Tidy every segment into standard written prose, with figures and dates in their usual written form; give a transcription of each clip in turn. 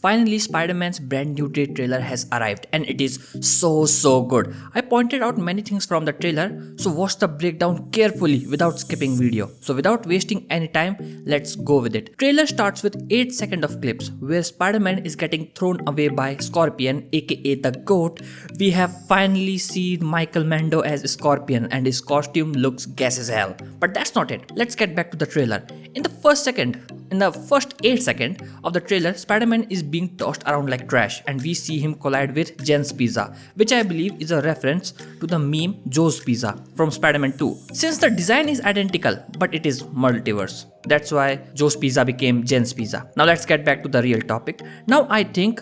Finally, Spider-Man's brand new trailer has arrived and it is so good. I pointed out many things from the trailer, so watch the breakdown carefully without skipping video. So without wasting any time, let's go with it. Trailer starts with 8 seconds of clips where Spider-Man is getting thrown away by Scorpion, aka the GOAT. We have finally seen Michael Mando as Scorpion and his costume looks gas as hell. But that's not it. Let's get back to the trailer. In the first 8 seconds of the trailer, Spider-Man is being tossed around like trash and we see him collide with Jen's Pizza, which I believe is a reference to the meme Joe's Pizza from Spider-Man 2. Since the design is identical, but it is multiverse. That's why Joe's Pizza became Jen's Pizza. Now let's get back to the real topic. Now I think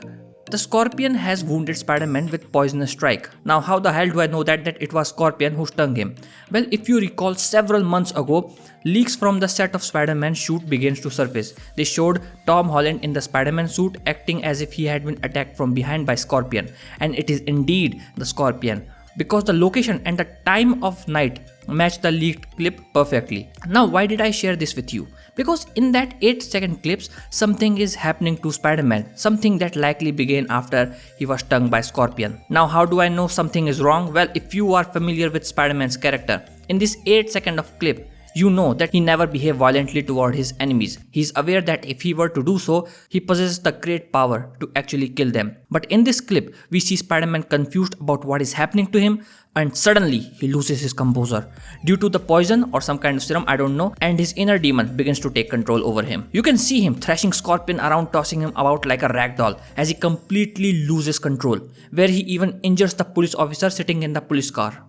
the Scorpion has wounded Spider-Man with poisonous strike. Now how the hell do I know that it was Scorpion who stung him? Well, if you recall, several months ago, leaks from the set of Spider-Man suit begins to surface. They showed Tom Holland in the Spider-Man suit acting as if he had been attacked from behind by Scorpion. And it is indeed the Scorpion, because the location and the time of night match the leaked clip perfectly. Now why did I share this with you? Because in that 8-second clips, something is happening to Spider-Man, something that likely began after he was stung by Scorpion. Now how do I know something is wrong? Well, if you are familiar with Spider-Man's character, in this 8 seconds of clip, you know that he never behaves violently toward his enemies. He is aware that if he were to do so, he possesses the great power to actually kill them. But in this clip, we see Spider-Man confused about what is happening to him, and suddenly he loses his composure due to the poison or some kind of serum, I don't know, and his inner demon begins to take control over him. You can see him thrashing Scorpion around, tossing him about like a rag doll as he completely loses control, where he even injures the police officer sitting in the police car.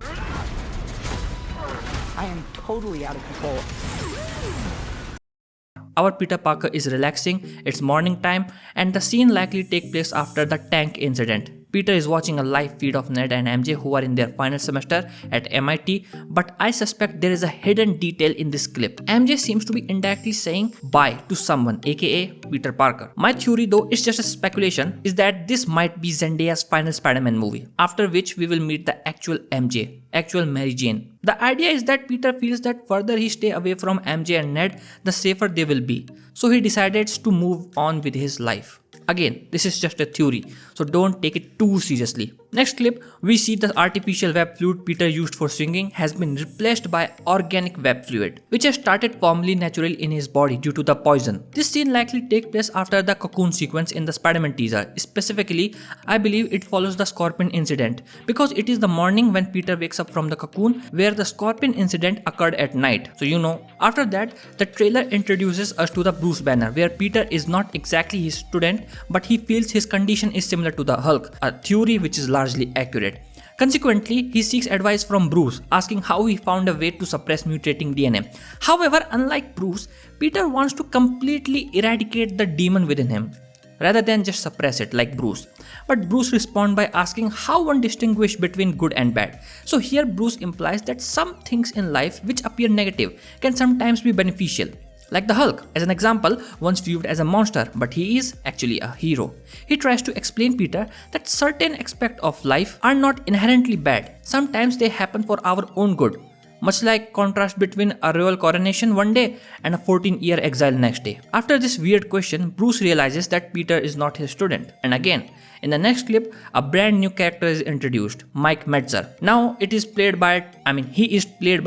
I am totally out of control. Our Peter Parker is relaxing, it's morning time, and the scene likely takes place after the tank incident. Peter is watching a live feed of Ned and MJ who are in their final semester at MIT, but I suspect there is a hidden detail in this clip. MJ seems to be indirectly saying bye to someone, aka Peter Parker. My theory, though it's just a speculation, is that this might be Zendaya's final Spider-Man movie, after which we will meet the actual MJ, actual Mary Jane. The idea is that Peter feels that further he stay away from MJ and Ned, the safer they will be. So he decides to move on with his life. Again, this is just a theory, so don't take it too seriously. Next clip, we see the artificial web fluid Peter used for swinging has been replaced by organic web fluid, which has started forming naturally in his body due to the poison. This scene likely takes place after the cocoon sequence in the Spider-Man teaser. Specifically, I believe it follows the Scorpion incident, because it is the morning when Peter wakes up from the cocoon, where the Scorpion incident occurred at night. So you know, after that, the trailer introduces us to the Bruce Banner, where Peter is not exactly his student, but he feels his condition is similar to the Hulk, a theory which is largely accurate. Consequently, he seeks advice from Bruce, asking how he found a way to suppress mutating DNA. However, unlike Bruce, Peter wants to completely eradicate the demon within him, rather than just suppress it like Bruce. But Bruce responds by asking how one distinguishes between good and bad. So here Bruce implies that some things in life which appear negative can sometimes be beneficial. Like the Hulk, as an example, once viewed as a monster, but he is actually a hero. He tries to explain Peter that certain aspects of life are not inherently bad. Sometimes they happen for our own good. Much like contrast between a royal coronation one day and a 14-year exile next day. After this weird question, Bruce realizes that Peter is not his student. And again, in the next clip, a brand new character is introduced, Mike Metzer. Now he is played by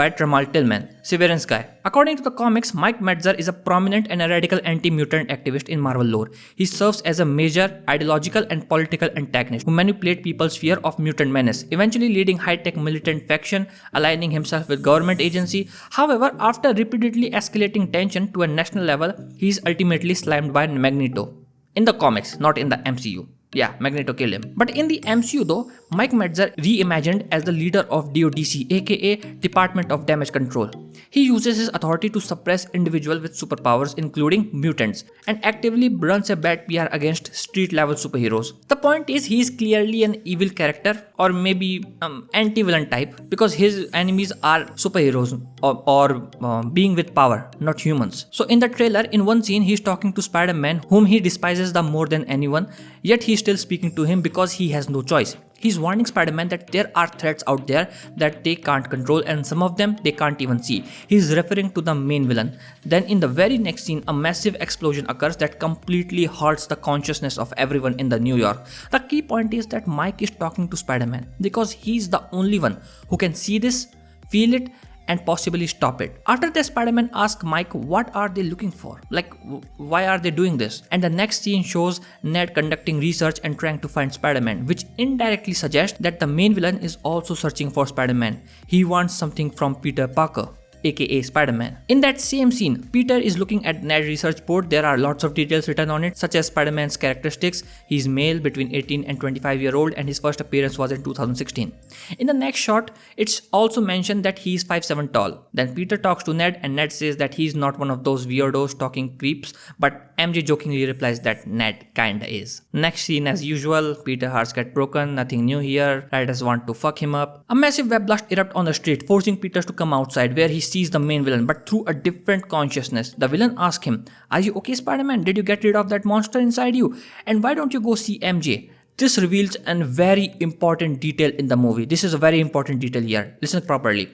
Tramal Tillman, Severance guy. According to the comics, Mike Metzer is a prominent and a radical anti-mutant activist in Marvel lore. He serves as a major ideological and political antagonist who manipulates people's fear of mutant menace, eventually leading high-tech militant faction, aligning himself with government agency. However, after repeatedly escalating tension to a national level, he is ultimately slammed by Magneto. In the comics, not in the MCU. Yeah, Magneto killed him. But in the MCU though, Mike Metzer reimagined as the leader of DODC, aka Department of Damage Control. He uses his authority to suppress individuals with superpowers including mutants and actively runs a bad PR against street level superheroes. The point is he is clearly an evil character or maybe anti-villain type because his enemies are superheroes or being with power, not humans. So in the trailer, in one scene he is talking to Spider-Man whom he despises the more than anyone, yet he is still speaking to him because he has no choice. He's warning Spider-Man that there are threats out there that they can't control, and some of them they can't even see. He's referring to the main villain. Then in the very next scene, a massive explosion occurs that completely halts the consciousness of everyone in the New York. The key point is that Mike is talking to Spider-Man because he's the only one who can see this, feel it, and possibly stop it. After that, Spider-Man asks Mike what are they looking for? Like, why are they doing this? And the next scene shows Ned conducting research and trying to find Spider-Man, which indirectly suggests that the main villain is also searching for Spider-Man. He wants something from Peter Parker, aka Spider-Man. In that same scene, Peter is looking at Ned's research board. There are lots of details written on it, such as Spider-Man's characteristics. He's male, between 18 and 25-year-old, and his first appearance was in 2016. In the next shot, it's also mentioned that he's 5'7" tall. Then Peter talks to Ned, and Ned says that he's not one of those weirdos talking creeps, but MJ jokingly replies that Ned kinda is. Next scene, as usual, Peter's hearts get broken, nothing new here. Writers want to fuck him up. A massive web blast erupts on the street, forcing Peter to come outside, where he sees the main villain, but through a different consciousness. The villain asks him, "Are you okay, Spider-Man? Did you get rid of that monster inside you? And why don't you go see MJ?" This reveals a very important detail in the movie. This is a very important detail here. Listen properly.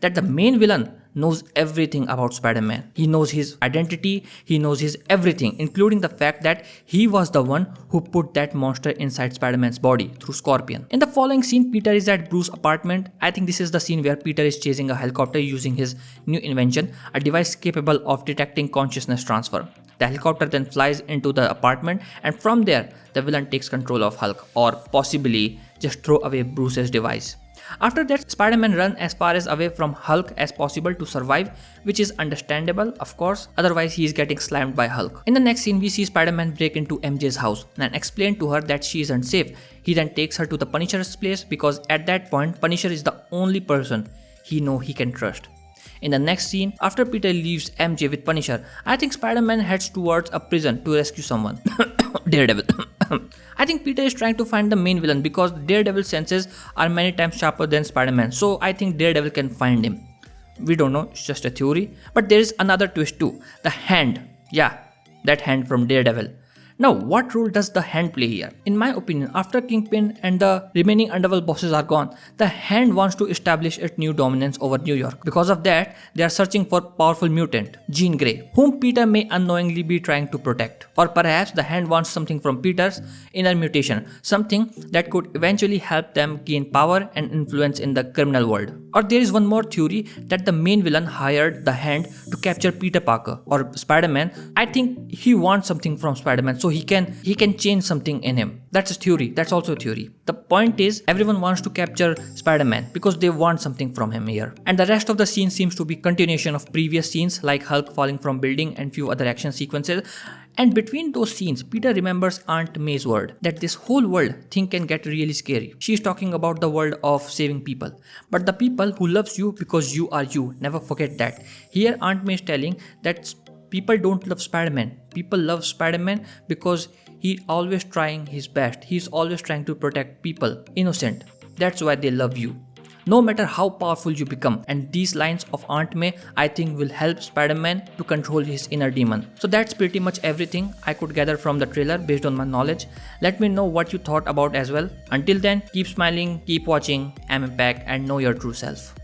That the main villain knows everything about Spider-Man. He knows his identity, he knows his everything, including the fact that he was the one who put that monster inside Spider-Man's body through Scorpion. In the following scene, Peter is at Bruce's apartment. I think this is the scene where Peter is chasing a helicopter using his new invention, a device capable of detecting consciousness transfer. The helicopter then flies into the apartment, and from there, the villain takes control of Hulk, or possibly just throw away Bruce's device. After that, Spider-Man runs as far away from Hulk as possible to survive, which is understandable, of course, otherwise he is getting slammed by Hulk. In the next scene, we see Spider-Man break into MJ's house and explain to her that she isn't safe. He then takes her to the Punisher's place because at that point, Punisher is the only person he knows he can trust. In the next scene, after Peter leaves MJ with Punisher, I think Spider-Man heads towards a prison to rescue someone. Daredevil. I think Peter is trying to find the main villain because Daredevil's senses are many times sharper than Spider-Man, so I think Daredevil can find him. We don't know, it's just a theory. But there is another twist too. The hand. Yeah, that hand from Daredevil. Now, what role does the hand play here? In my opinion, after Kingpin and the remaining Underworld bosses are gone, the hand wants to establish its new dominance over New York. Because of that, they are searching for powerful mutant, Jean Grey, whom Peter may unknowingly be trying to protect. Or perhaps the hand wants something from Peter's inner mutation, something that could eventually help them gain power and influence in the criminal world. Or there is one more theory that the main villain hired the hand to capture Peter Parker or Spider-Man. I think he wants something from Spider-Man, so he can change something in him. That's a theory. That's also a theory. The point is, everyone wants to capture Spider-Man because they want something from him here. And the rest of the scene seems to be continuation of previous scenes, like Hulk falling from building and few other action sequences. And between those scenes, Peter remembers Aunt May's word, that this whole world thing can get really scary. She's talking about the world of saving people. But the people who loves you because you are you, never forget that. Here Aunt May is telling that people don't love Spider-Man. People love Spider-Man because he's always trying his best. He's always trying to protect people, innocent. That's why they love you, no matter how powerful you become. And these lines of Aunt May, I think, will help Spider-Man to control his inner demon. So that's pretty much everything I could gather from the trailer based on my knowledge. Let me know what you thought about as well. Until then, keep smiling, keep watching. I'm Impack, and know your true self.